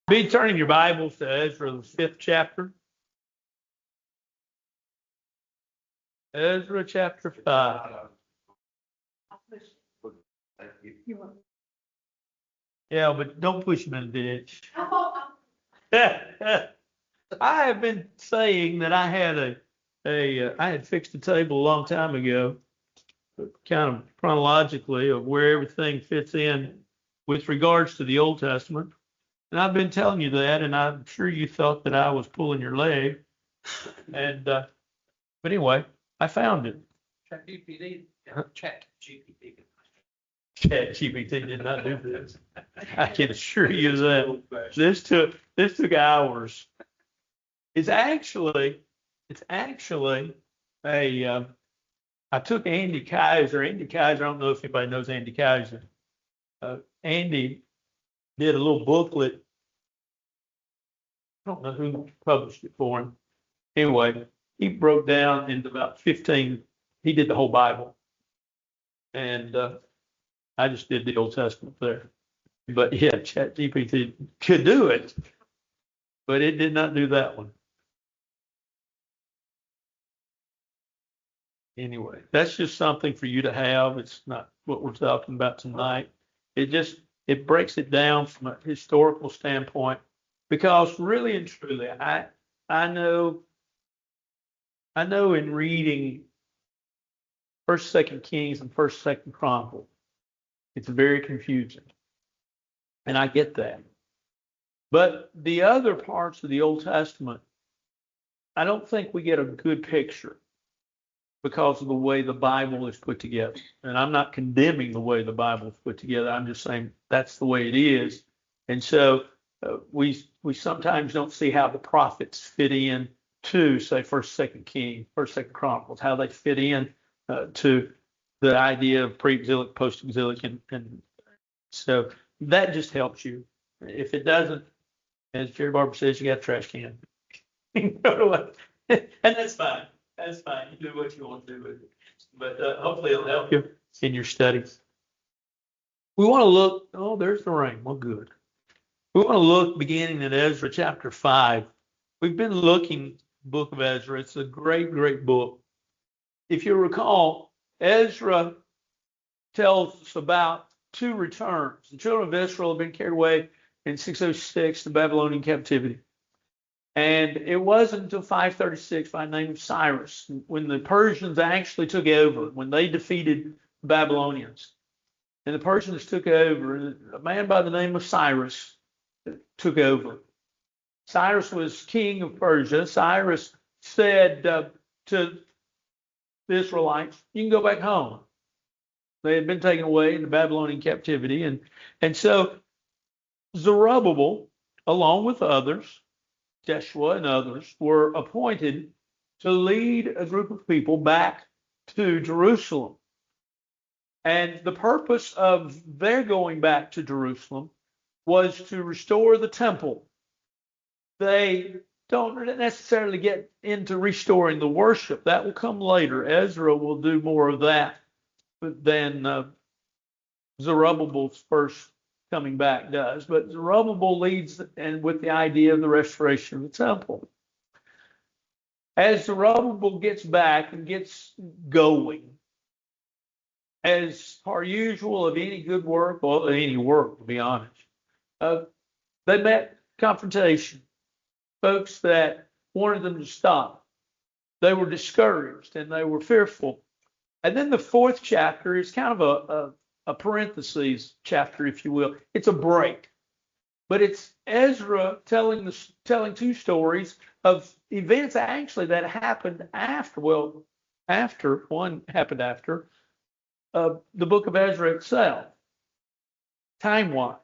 Be turning your Bibles to Ezra, the 5th chapter. Ezra chapter 5. Yeah, but don't push him in the ditch. I have been saying that I had I had fixed a table a long time ago, kind of chronologically of where everything fits in with regards to the Old Testament. And I've been telling you that, and I'm sure you thought that I was pulling your leg. But anyway, I found it. ChatGPT did not do this. I can assure you that this took hours. It's actually a I took Andy Kaiser. Andy Kaiser, I don't know if anybody knows Andy Kaiser. Andy did a little booklet. I don't know who published it for him. Anyway, he broke down into about 15. He did the whole Bible. And I just did the Old Testament there. But yeah, ChatGPT could do it, but it did not do that one. Anyway, that's just something for you to have. It's not what we're talking about tonight. It breaks it down from a historical standpoint, because really and truly, I know in reading First, Second Kings and First, Second Chronicles, it's very confusing, and I get that. But the other parts of the Old Testament, I don't think we get a good picture because of the way the Bible is put together. And I'm not condemning the way the Bible is put together. I'm just saying that's the way it is. And so we sometimes don't see how the prophets fit in to, say, First, Second Kings, First, Second Chronicles, how they fit in to the idea of pre-exilic, post-exilic, and so that just helps you. If it doesn't, as Jerry Barber says, you got a trash can. You know what? And that's fine. That's fine. You do what you want to do with it. But hopefully it'll help you in your studies. We want to look. Oh, there's the rain. Well, good. We want to look beginning in Ezra chapter 5. We've been looking book of Ezra. It's a great, great book. If you recall, Ezra tells us about two returns. The children of Israel have been carried away in 606 to Babylonian captivity. And it wasn't until 536 by the name of Cyrus, when the Persians actually took over, when they defeated the Babylonians. And the Persians took over, a man by the name of Cyrus took over. Cyrus was king of Persia. Cyrus said to the Israelites, you can go back home. They had been taken away into Babylonian captivity. And so Zerubbabel, along with others, Jeshua and others, were appointed to lead a group of people back to Jerusalem. And the purpose of their going back to Jerusalem was to restore the temple. They don't necessarily get into restoring the worship. That will come later. Ezra will do more of that than Zerubbabel's first coming back does. But Zerubbabel leads and with the idea of the restoration of the temple. As Zerubbabel gets back and gets going, as per usual of any good work, well, any work, to be honest, they met confrontation. Folks that wanted them to stop. They were discouraged and they were fearful. And then the 4th chapter is kind of a parentheses chapter, if you will. It's a break. But it's Ezra telling two stories of events actually that happened after. Well, one happened after the book of Ezra itself, time-wise.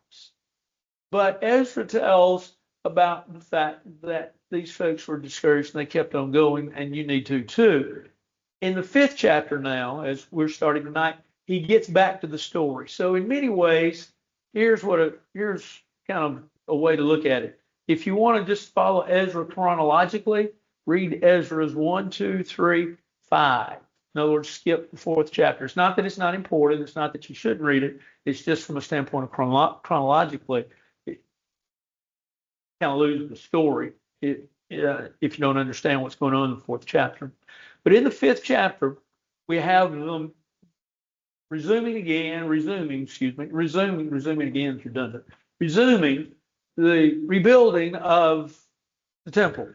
But Ezra tells about the fact that these folks were discouraged and they kept on going, and you need to too. In the 5th chapter now, as we're starting tonight, he gets back to the story. So in many ways, here's kind of a way to look at it. If you want to just follow Ezra chronologically, read Ezra's 1, 2, 3, 5. In other words, skip the 4th chapter. It's not that it's not important. It's not that you shouldn't read it. It's just from a standpoint of chronologically. kind of lose the story if you don't understand what's going on in the fourth chapter. But in the fifth chapter, we have them resuming again is redundant, resuming the rebuilding of the temple.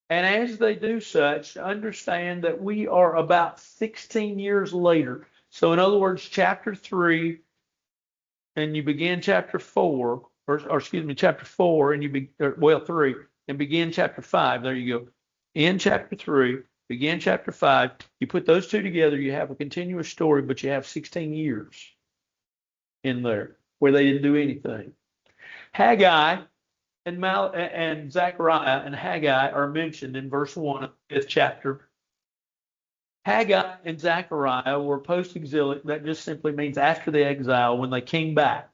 And as they do such, understand that we are about 16 years later. So in other words, chapter 3, and you begin chapter 4, chapter 4, and 3, and begin chapter 5. There you go. In chapter 3, begin chapter 5. You put those two together, you have a continuous story, but you have 16 years in there where they didn't do anything. Haggai and Zechariah and Haggai are mentioned in verse 1 of the 5th chapter. Haggai and Zechariah were post-exilic. That just simply means after the exile, when they came back.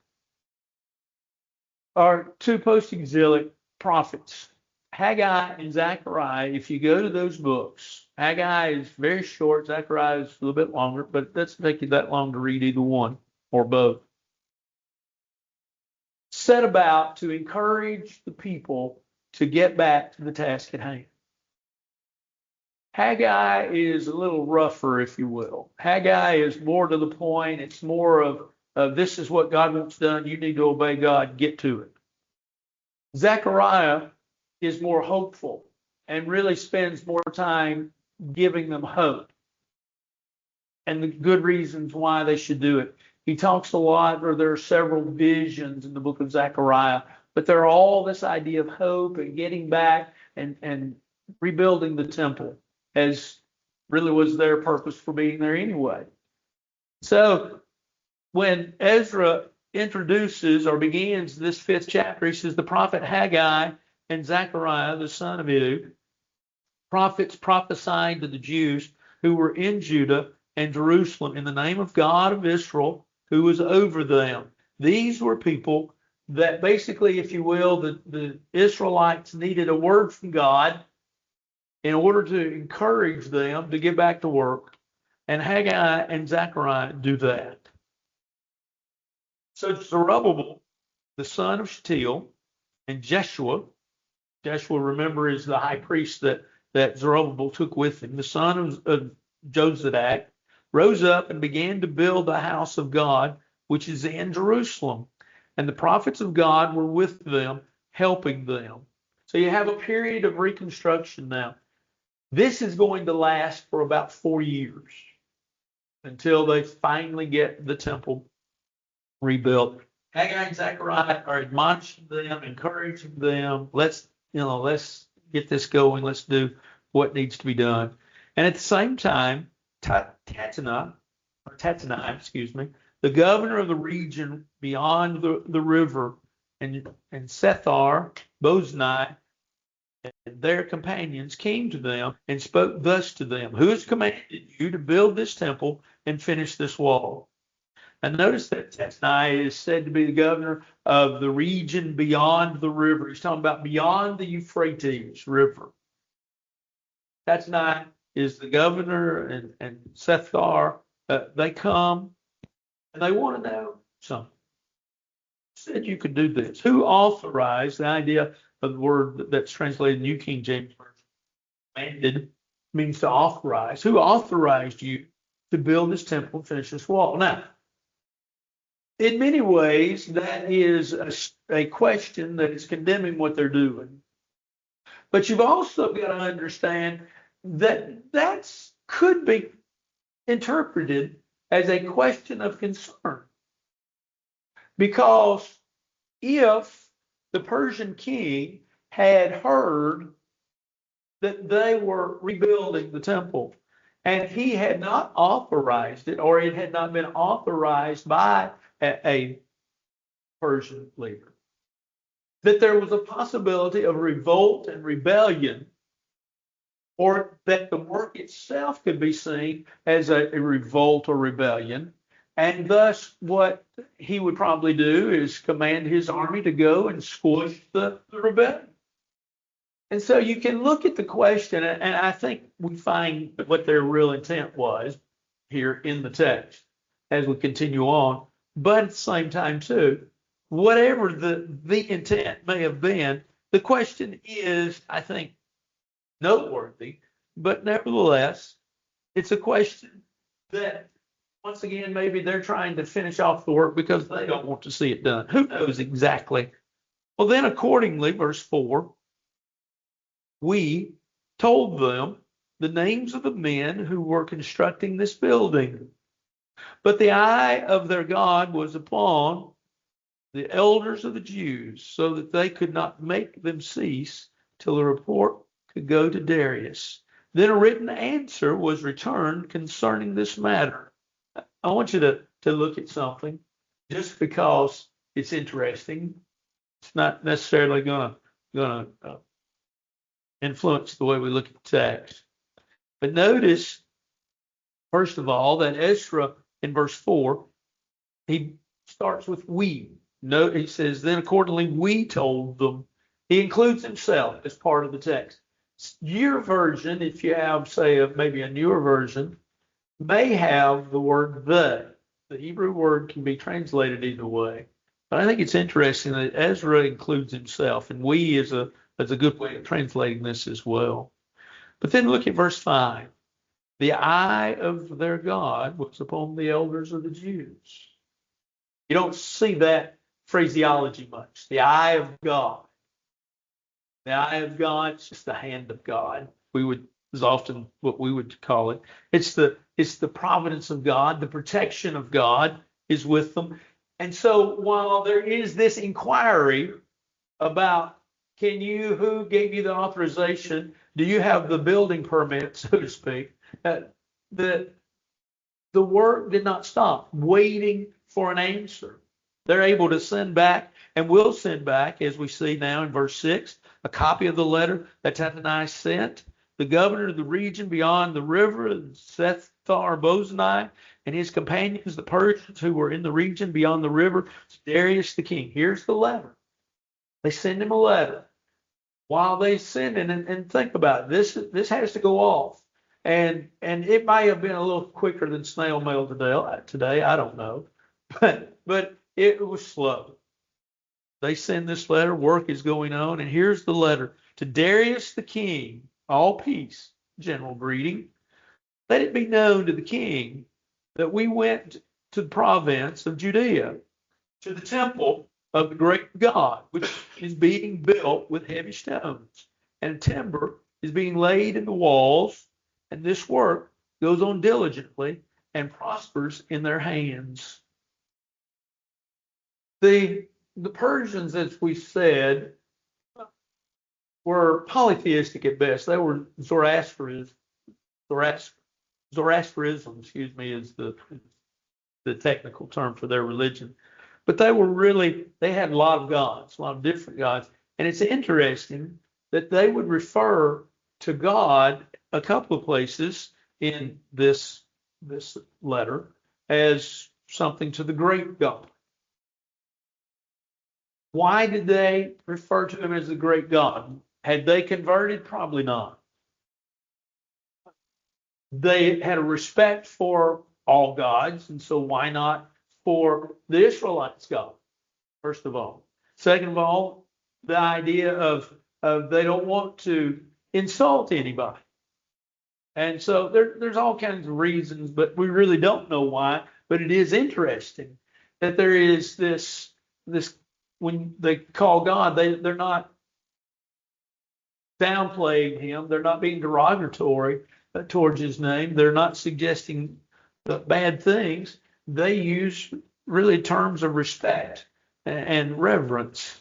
Are two post-exilic prophets. Haggai and Zechariah, if you go to those books, Haggai is very short, Zechariah is a little bit longer, but it doesn't take you that long to read either one or both. Set about to encourage the people to get back to the task at hand. Haggai is a little rougher, if you will. Haggai is more to the point. It's more of this is what God wants done. You need to obey God. Get to it. Zechariah is more hopeful and really spends more time giving them hope and the good reasons why they should do it. He talks a lot, or there are several visions in the book of Zechariah, but they're all this idea of hope and getting back and rebuilding the temple, as really was their purpose for being there anyway. So when Ezra introduces or begins this 5th chapter, he says the prophet Haggai and Zechariah, the son of Iddo, prophets prophesying to the Jews who were in Judah and Jerusalem in the name of God of Israel, who was over them. These were people that basically, if you will, the Israelites needed a word from God in order to encourage them to get back to work. And Haggai and Zechariah do that. So Zerubbabel, the son of Shealtiel, and Jeshua, remember, is the high priest that Zerubbabel took with him, the son of Jozadak, rose up and began to build the house of God, which is in Jerusalem. And the prophets of God were with them, helping them. So you have a period of reconstruction now. This is going to last for about 4 years until they finally get the temple rebuilt. Haggai and Zechariah are admonishing them, encouraging them. Let's get this going. Let's do what needs to be done. And at the same time, Tattenai, the governor of the region beyond the river, and Sethar, Boznai, and their companions came to them and spoke thus to them: Who has commanded you to build this temple and finish this wall? And notice that Tattenai is said to be the governor of the region beyond the river. He's talking about beyond the Euphrates River. Tattenai is the governor, and Sethar, they come and they want to know something. Said you could do this. Who authorized, the idea of the word that's translated in New King James Version, commanded means to authorize. Who authorized you to build this temple and finish this wall? Now, in many ways, that is a question that is condemning what they're doing. But you've also got to understand that could be interpreted as a question of concern. Because if the Persian king had heard that they were rebuilding the temple and he had not authorized it, or it had not been authorized by a Persian leader, that there was a possibility of revolt and rebellion, or that the work itself could be seen as a revolt or rebellion. And thus, what he would probably do is command his army to go and squash the rebellion. And so you can look at the question, and I think we find what their real intent was here in the text as we continue on. But at the same time, too, whatever the intent may have been, the question is, I think, noteworthy, but nevertheless, it's a question that, once again, maybe they're trying to finish off the work because they don't want to see it done. Who knows exactly? Well, then accordingly, verse 4, we told them the names of the men who were constructing this building. But the eye of their God was upon the elders of the Jews, so that they could not make them cease till the report could go to Darius. Then a written answer was returned concerning this matter. I want you to look at something just because it's interesting. It's not necessarily gonna influence the way we look at the text. But notice, first of all, that Ezra in verse 4, he starts with we. No, he says, then accordingly we told them. He includes himself as part of the text. Your version, if you have, say, maybe a newer version, may have the word the. The Hebrew word can be translated either way. But I think it's interesting that Ezra includes himself, and we is a good way of translating this as well. But then look at verse 5. The eye of their God was upon the elders of the Jews. You don't see that phraseology much. The eye of God. The eye of God, it's just the hand of God. Is often what we would call it. It's the providence of God, the protection of God is with them. And so while there is this inquiry about who gave you the authorization? Do you have the building permit, so to speak? The work did not stop waiting for an answer. They're able to send back, and will send back, as we see now in verse 6, a copy of the letter that Tattenai sent. The governor of the region beyond the river, Shethar-bozenai, and his companions, the Persians who were in the region beyond the river, to Darius the king. Here's the letter. They send him a letter. While they send it, and think about it, this has to go off. And it may have been a little quicker than snail mail today. I don't know. But it was slow. They send this letter, work is going on, and here's the letter. To Darius the king, all peace, general greeting. Let it be known to the king that we went to the province of Judea, to the temple of the great God, which is being built with heavy stones, and timber is being laid in the walls, and this work goes on diligently and prospers in their hands. The Persians, as we said, were polytheistic at best. They were Zoroastrianism, is the technical term for their religion. But they had a lot of gods, a lot of different gods. And it's interesting that they would refer to God a couple of places in this letter as something to the great God. Why did they refer to him as the great God? Had they converted? Probably not. They had a respect for all gods, and so why not for the Israelites' God, first of all. Second of all, the idea of they don't want to insult anybody. And so there's all kinds of reasons, but we really don't know why. But it is interesting that there is this when they call God, they're not downplaying him. They're not being derogatory towards his name. They're not suggesting bad things. They use really terms of respect and reverence.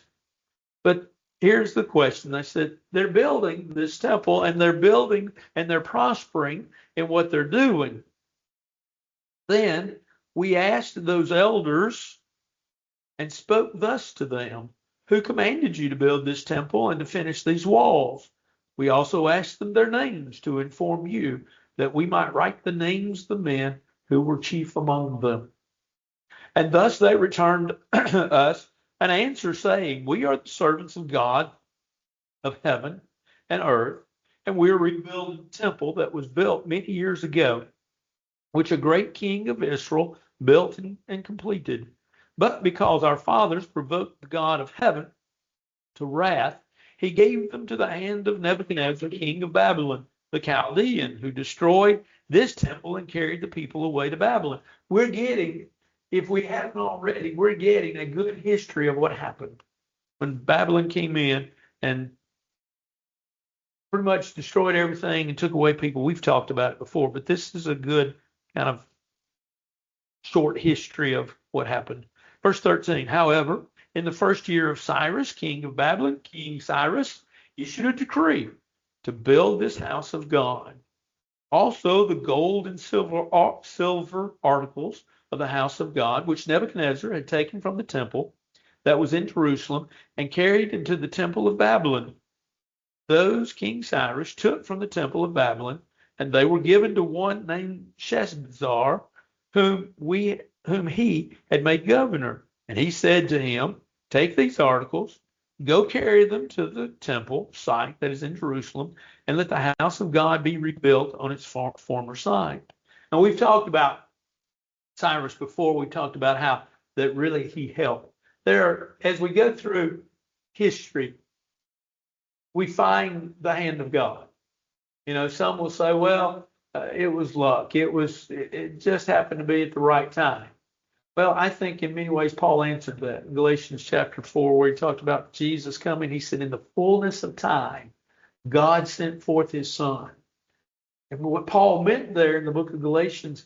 But here's the question. They said they're building this temple, and they're prospering in what they're doing. Then we asked those elders and spoke thus to them, who commanded you to build this temple and to finish these walls? We also asked them their names to inform you, that we might write the names of the men who were chief among them. And thus they returned us an answer saying, we are the servants of God of heaven and earth, and we are rebuilding the temple that was built many years ago, which a great king of Israel built and completed. But because our fathers provoked the God of heaven to wrath, he gave them to the hand of Nebuchadnezzar, king of Babylon, the Chaldean, who destroyed this temple and carried the people away to Babylon. We're getting, if we haven't already, we're getting a good history of what happened when Babylon came in and pretty much destroyed everything and took away people. We've talked about it before, but this is a good kind of short history of what happened. Verse 13, however, in the first year of Cyrus, king of Babylon, King Cyrus issued a decree to build this house of God. Also, the gold and silver articles of the house of God, which Nebuchadnezzar had taken from the temple that was in Jerusalem and carried into the temple of Babylon. Those King Cyrus took from the temple of Babylon, and they were given to one named Sheshbazzar, whom he had made governor. And he said to him, take these articles, go carry them to the temple site that is in Jerusalem, and let the house of God be rebuilt on its former site. Now, we've talked about Cyrus before. We talked about how that really he helped. As we go through history, we find the hand of God. Some will say, well, it was luck. It just happened to be at the right time. Well, I think in many ways Paul answered that in Galatians chapter 4, where he talked about Jesus coming. He said, in the fullness of time, God sent forth his son. And what Paul meant there in the book of Galatians,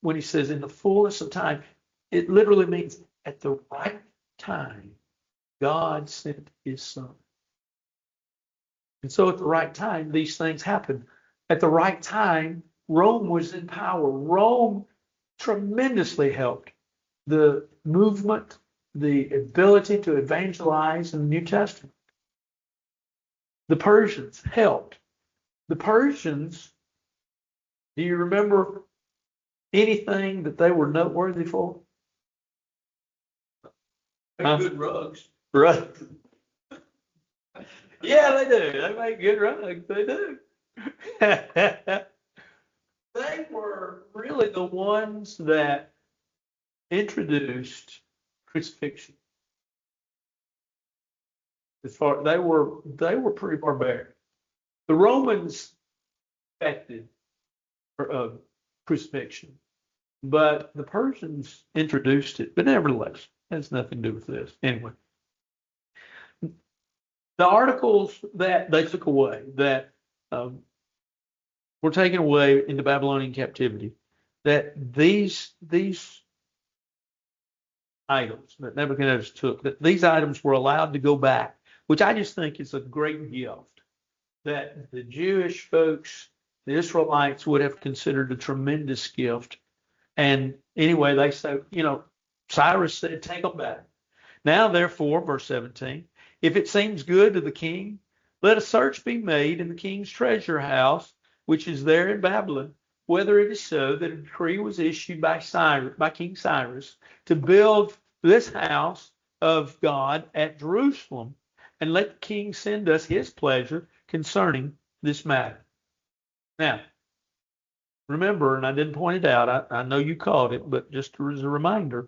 when he says in the fullness of time, it literally means at the right time, God sent his son. And so at the right time, these things happened. At the right time, Rome was in power. Rome tremendously helped the movement, the ability to evangelize in the New Testament. The Persians helped. The Persians, do you remember anything that they were noteworthy for? Good rugs. Rugs. Yeah, they do. They make good rugs. They do. They were really the ones that introduced crucifixion. They were pretty barbaric. The Romans affected crucifixion, but the Persians introduced it. But nevertheless, it has nothing to do with this. Anyway, the articles that they took away that were taken away into Babylonian captivity, that these items that Nebuchadnezzar took, that these items were allowed to go back, which I just think is a great gift that the Jewish folks, the Israelites, would have considered a tremendous gift. And anyway, they say, Cyrus said, take them back. Now, therefore, verse 17, if it seems good to the king, let a search be made in the king's treasure house, which is there in Babylon, whether it is so that a decree was issued by King Cyrus to build this house of God at Jerusalem, and let the king send us his pleasure concerning this matter. Now, remember, and I didn't point it out, I know you caught it, but just as a reminder,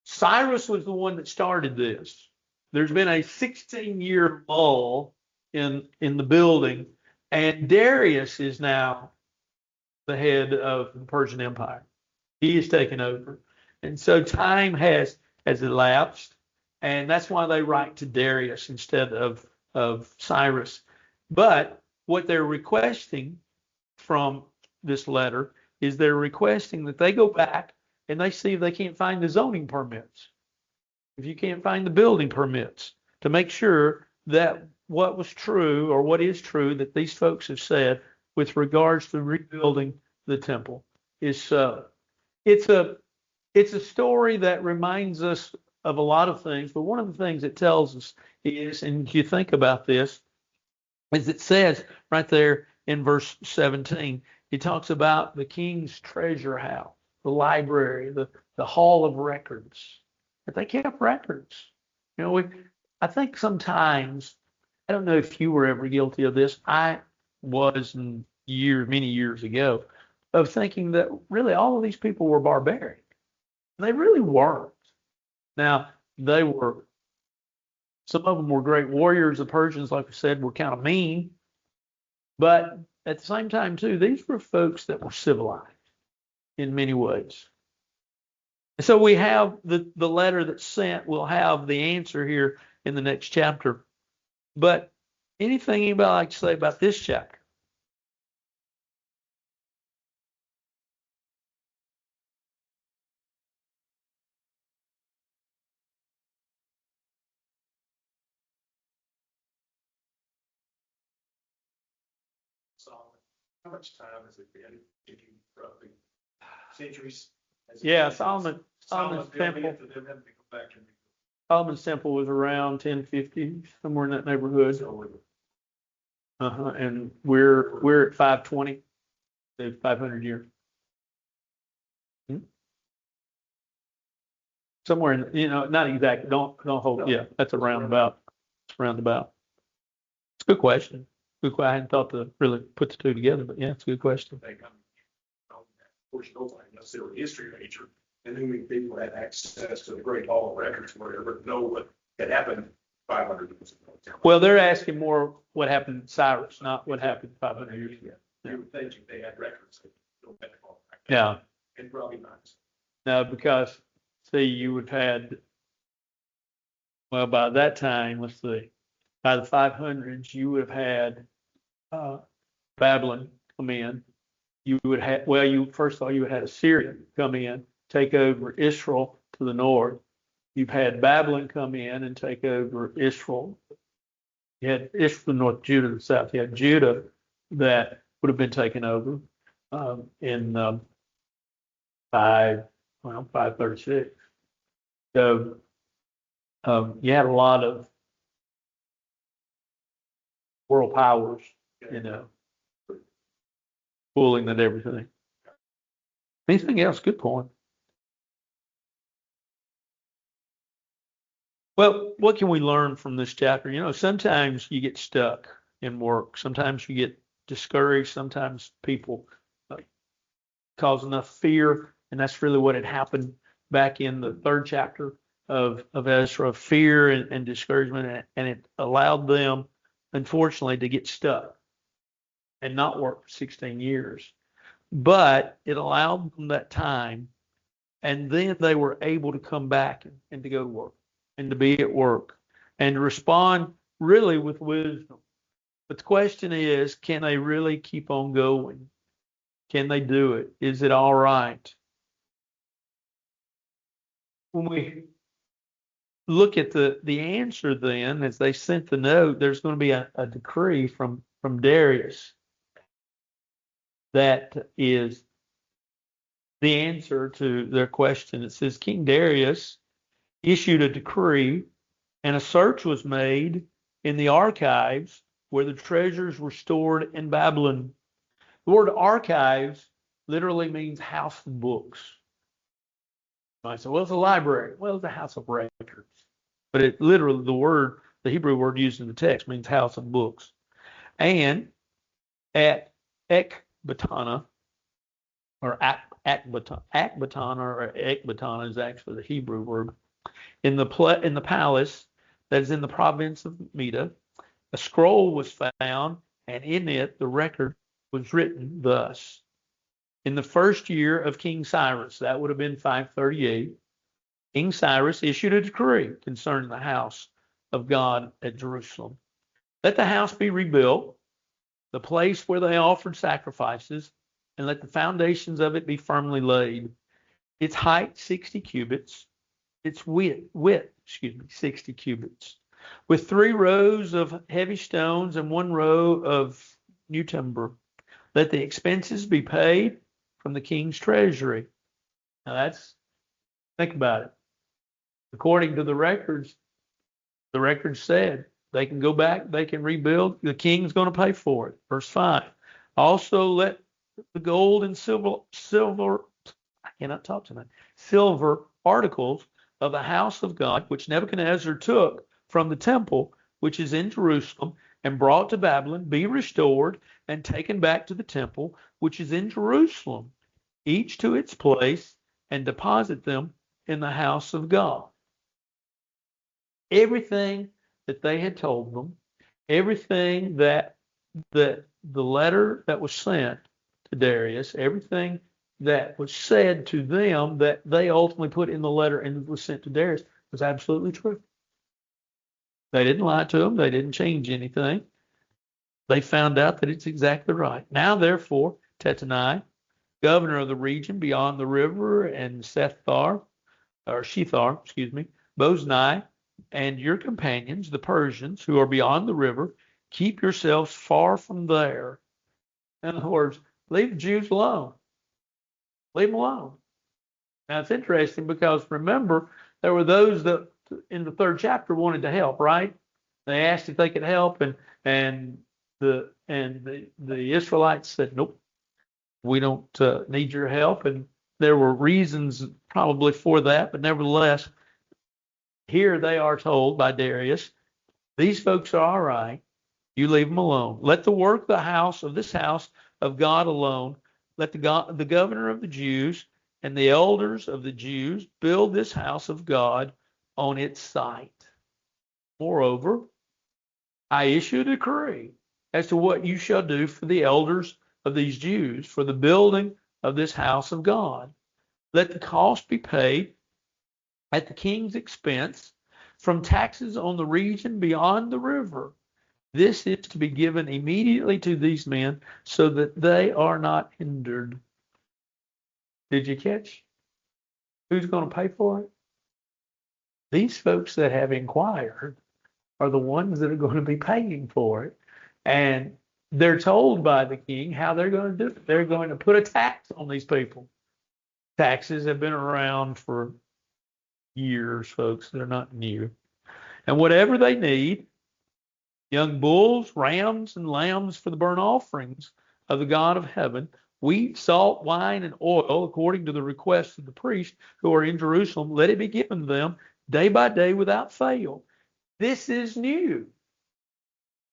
Cyrus was the one that started this. There's been a 16-year lull in the building, and Darius is now the head of the Persian Empire. He has taken over. And so time has elapsed, and that's why they write to Darius instead of Cyrus. But what they're requesting from this letter is they're requesting that they go back and they see if they can't find the zoning permits, if you can't find the building permits, to make sure that what was true or what is true that these folks have said with regards to rebuilding the temple is so. It's a story that reminds us of a lot of things, but one of the things it tells us is, and if you think about this, is it says right there in verse 17, he talks about the king's treasure house, the library, the hall of records. But they kept records. I think sometimes, I don't know if you were ever guilty of this. I was many years ago, of thinking that really all of these people were barbaric. They really weren't. Now, some of them were great warriors. The Persians, like I said, were kind of mean. But at the same time, too, these were folks that were civilized in many ways. And so we have the letter that's sent. We'll have the answer here in the next chapter. But anything anybody like to say about this chapter? How much time has it been? Roughly centuries? Yeah, Solomon's temple. Solomon's temple was around 1050, somewhere in that neighborhood. And we're at 520, so 500 years. Somewhere in, not exactly. Don't hold. Yeah, that's a roundabout. It's roundabout. It's a good question. Good question. I hadn't thought to really put the two together, but yeah, it's a good question. Of course, nobody knows they were a history major, and who many people had access to the Great Hall of Records, whatever, know what had happened 500 years ago. Well, they're asking more what happened to Cyrus, not what happened 500 years ago. You would think they had records. Yeah. And probably not. No, because see, you would have had, well, by that time, let's see, by the 500s, you would have had Babylon come in. You would have, well, first of all, you would have had Assyria come in, take over Israel to the north. You've had Babylon come in and take over Israel. You had Israel to the north, Judah to the south. You had Judah that would have been taken over in 536. So you had a lot of world powers, pulling at everything. Anything else? Good point. Well, what can we learn from this chapter? Sometimes you get stuck in work. Sometimes you get discouraged. Sometimes people cause enough fear, and that's really what had happened back in the third chapter of Ezra, fear and discouragement, and it allowed them, unfortunately, to get stuck and not work for 16 years. But it allowed them that time, and then they were able to come back and to go to work and to be at work and to respond really with wisdom. But the question is, can they really keep on going? Can they do it? Is it all right? When we look at the answer then, as they sent the note, there's going to be a decree from Darius that is the answer to their question. It says, King Darius issued a decree, and a search was made in the archives where the treasures were stored in Babylon. The word archives literally means house of books. I said, well, it's a library. Well, it's a house of records. But it literally, the Hebrew word used in the text means house of books. And at Ecbatana, or Akbatana, or Ecbatana is actually the Hebrew word, in the palace that is in the province of Media, a scroll was found, and in it the record was written thus. In the first year of King Cyrus, that would have been 538, King Cyrus issued a decree concerning the house of God at Jerusalem. Let the house be rebuilt, the place where they offered sacrifices, and let the foundations of it be firmly laid. Its height 60 cubits, its width 60 cubits, with 3 rows of heavy stones and 1 row of new timber. Let the expenses be paid from the king's treasury. Now think about it. According to the records said they can go back, they can rebuild. The king's going to pay for it. Verse 5. Also let the gold and silver, I cannot talk tonight, silver articles of the house of God, which Nebuchadnezzar took from the temple, which is in Jerusalem, and brought to Babylon, be restored and taken back to the temple, which is in Jerusalem, each to its place, and deposit them in the house of God. everything that they had told them, everything that the letter that was sent to Darius, everything that was said to them that they ultimately put in the letter and was sent to Darius was absolutely true. They didn't lie to him. They didn't change anything. They found out that it's exactly right. Now, therefore, Tattenai, governor of the region beyond the river, and Shethar, Boznai, and your companions, the Persians, who are beyond the river, keep yourselves far from there. In other words, leave the Jews alone. Leave them alone. Now, it's interesting because remember, there were those that in the 3rd chapter wanted to help, right? They asked if they could help, and the Israelites said, nope, we don't need your help. And there were reasons probably for that, but nevertheless, here they are told by Darius, these folks are all right. You leave them alone. Let the work of the house of this house of God alone. Let the governor of the Jews and the elders of the Jews build this house of God on its site. Moreover, I issue a decree as to what you shall do for the elders of these Jews for the building of this house of God. Let the cost be paid at the king's expense from taxes on the region beyond the river. This is to be given immediately to these men so that they are not hindered. Did you catch? Who's going to pay for it? These folks that have inquired are the ones that are going to be paying for it. And they're told by the king how they're going to do it. They're going to put a tax on these people. Taxes have been around for years, folks. They're not new. And whatever they need, young bulls, rams, and lambs for the burnt offerings of the God of heaven, wheat, salt, wine, and oil, according to the request of the priests who are in Jerusalem, let it be given to them day by day without fail. This is new.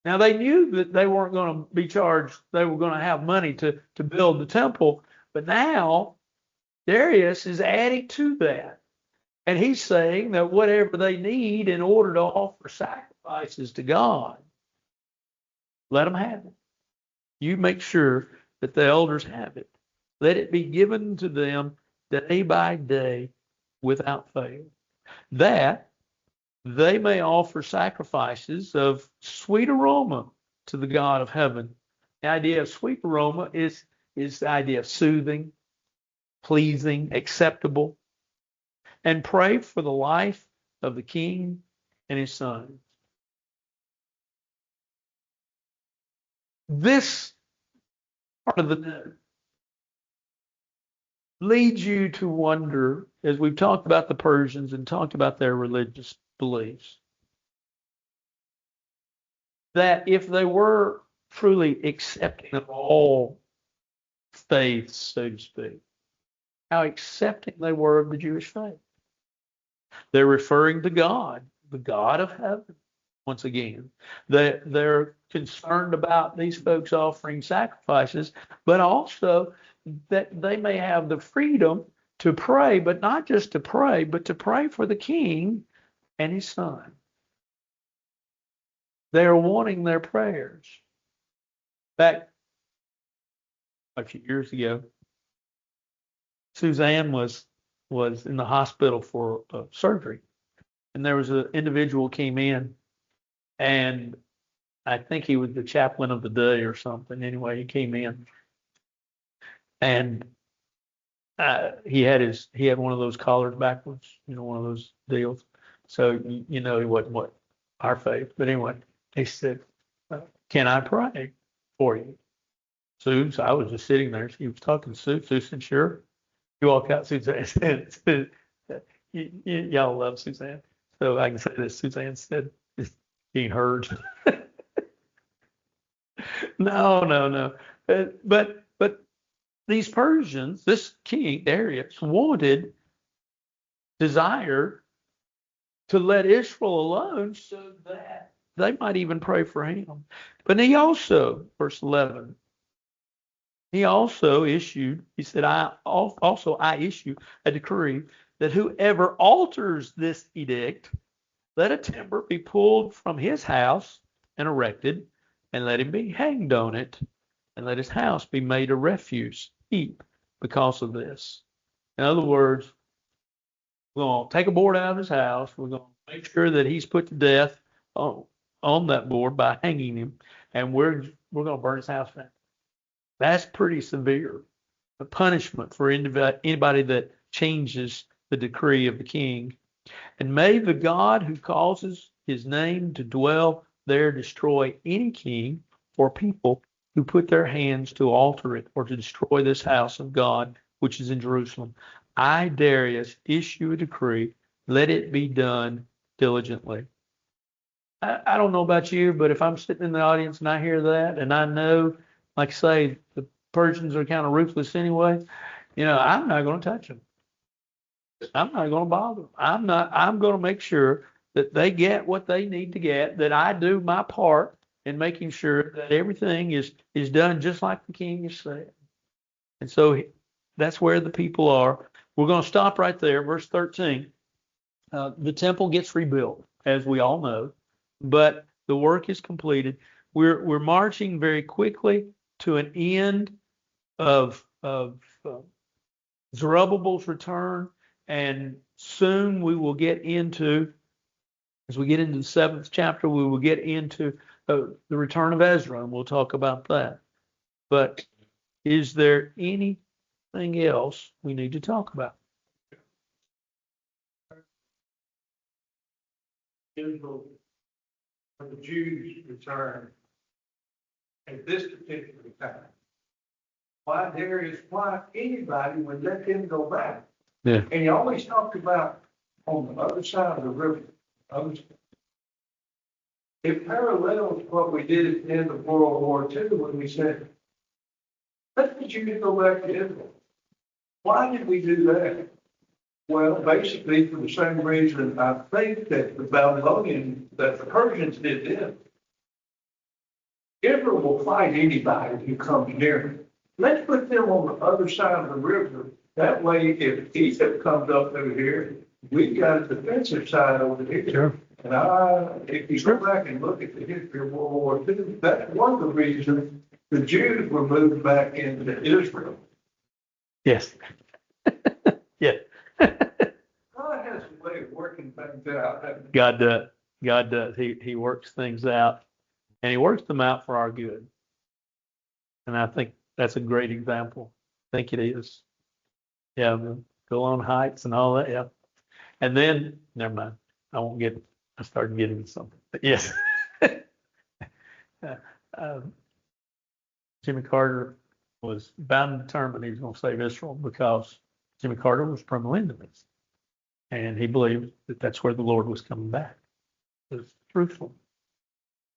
Now, they knew that they weren't going to be charged, they were going to have money to build the temple, but now Darius is adding to that. And he's saying that whatever they need in order to offer sacrifices to God, let them have it. You make sure that the elders have it. Let it be given to them day by day without fail, that they may offer sacrifices of sweet aroma to the God of heaven. The idea of sweet aroma is the idea of soothing, pleasing, acceptable, and pray for the life of the king and his son. This part of the note leads you to wonder, as we've talked about the Persians and talked about their religious beliefs, that if they were truly accepting of all faiths, so to speak, how accepting they were of the Jewish faith. They're referring to God, the God of heaven, once again. They're concerned about these folks offering sacrifices, but also that they may have the freedom to pray, but not just to pray, but to pray for the king and his son. They're wanting their prayers. Back a few years ago, Suzanne was in the hospital for surgery, and there was an individual came in, and I think he was the chaplain of the day or something. Anyway, he came in, and he had one of those collars backwards, one of those deals. So he wasn't what our faith, but anyway, he said, "Can I pray for you?" Sue, so I was just sitting there. He was talking to Sue. Sue said, "Sure." He walked out. Suzanne said, "Y'all love Suzanne." So I can say this. Suzanne said, "It's being heard." No. But these Persians, this king Darius, desired to let Israel alone so that they might even pray for him. But he also, verse 11, he also issued, he said, I issue a decree that whoever alters this edict, let a timber be pulled from his house and erected, and let him be hanged on it, and let his house be made a refuse heap because of this. In other words, we're going to take a board out of his house. We're going to make sure that he's put to death on that board by hanging him, and we're going to burn his house down. That's pretty severe. A punishment for anybody that changes the decree of the king. And may the God who causes his name to dwell there destroy any king or people who put their hands to alter it or to destroy this house of God, which is in Jerusalem. I, Darius, issue a decree. Let it be done diligently. I don't know about you, but if I'm sitting in the audience and I hear that, and I know, like I say, the Persians are kind of ruthless anyway, I'm not going to touch them. I'm not going to bother them. I'm going to make sure that they get what they need to get, that I do my part in making sure that everything is done just like the king has said. And so that's where the people are. We're going to stop right there. Verse 13. The temple gets rebuilt, as we all know, but the work is completed. We're marching very quickly to an end of Zerubbabel's return, and soon we will get into, as we get into the 7th chapter, we will get into the return of Ezra, and we'll talk about that. But is there anything else we need to talk about? Israel, when the Jews returned at this particular time, why anybody would let them go back? Yeah. And he always talked about on the other side of the river. It parallels what we did at the end of World War II when we said, let the Jews go back to Israel. Why did we do that? Well, basically for the same reason I think that the Persians did then. Israel will fight anybody who comes near them. Let's put them on the other side of the river. That way, if Egypt comes up over here, we've got a defensive side over here. Sure. And if you go back and look at the history of World War II, that's one of the reasons the Jews were moved back into Israel. Yes. Yeah. God has a way of working things out. God does. God does. He works things out, and he works them out for our good. And I think that's a great example. I think it is. Yeah, the Golan Heights and all that. Yeah. And then, never mind. I started getting something. But yes. Jimmy Carter was bound and determined he was going to save Israel because Jimmy Carter was pro-Mendonist. And he believed that that's where the Lord was coming back. It was truthful.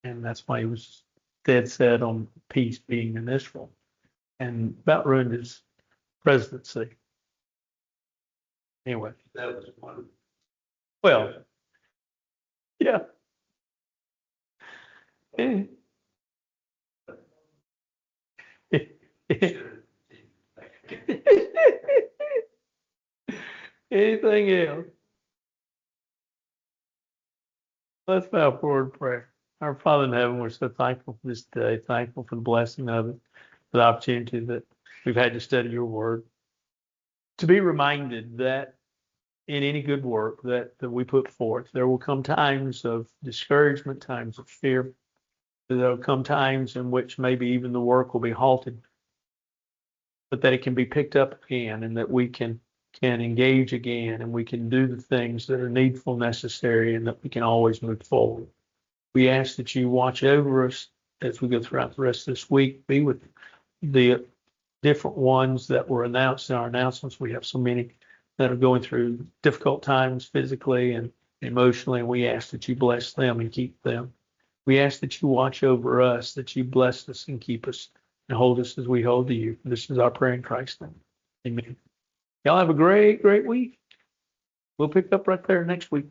And that's why he was dead set on peace being in Israel. And about ruined his presidency. Anyway. That was one. Well, yeah. Anything else? Let's bow forward in prayer. Our Father in heaven, we're so thankful for this day, thankful for the blessing of it, for the opportunity that we've had to study your word, to be reminded that in any good work that we put forth, there will come times of discouragement, times of fear. There will come times in which maybe even the work will be halted, but that it can be picked up again and that we can engage again and we can do the things that are needful, necessary, and that we can always move forward. We ask that you watch over us as we go throughout the rest of this week. Be with the different ones that were announced in our announcements. We have so many that are going through difficult times physically and emotionally, and we ask that you bless them and keep them. We ask that you watch over us, that you bless us and keep us and hold us as we hold to you. This is our prayer in Christ's name. Amen. Y'all have a great, great week. We'll pick up right there next week.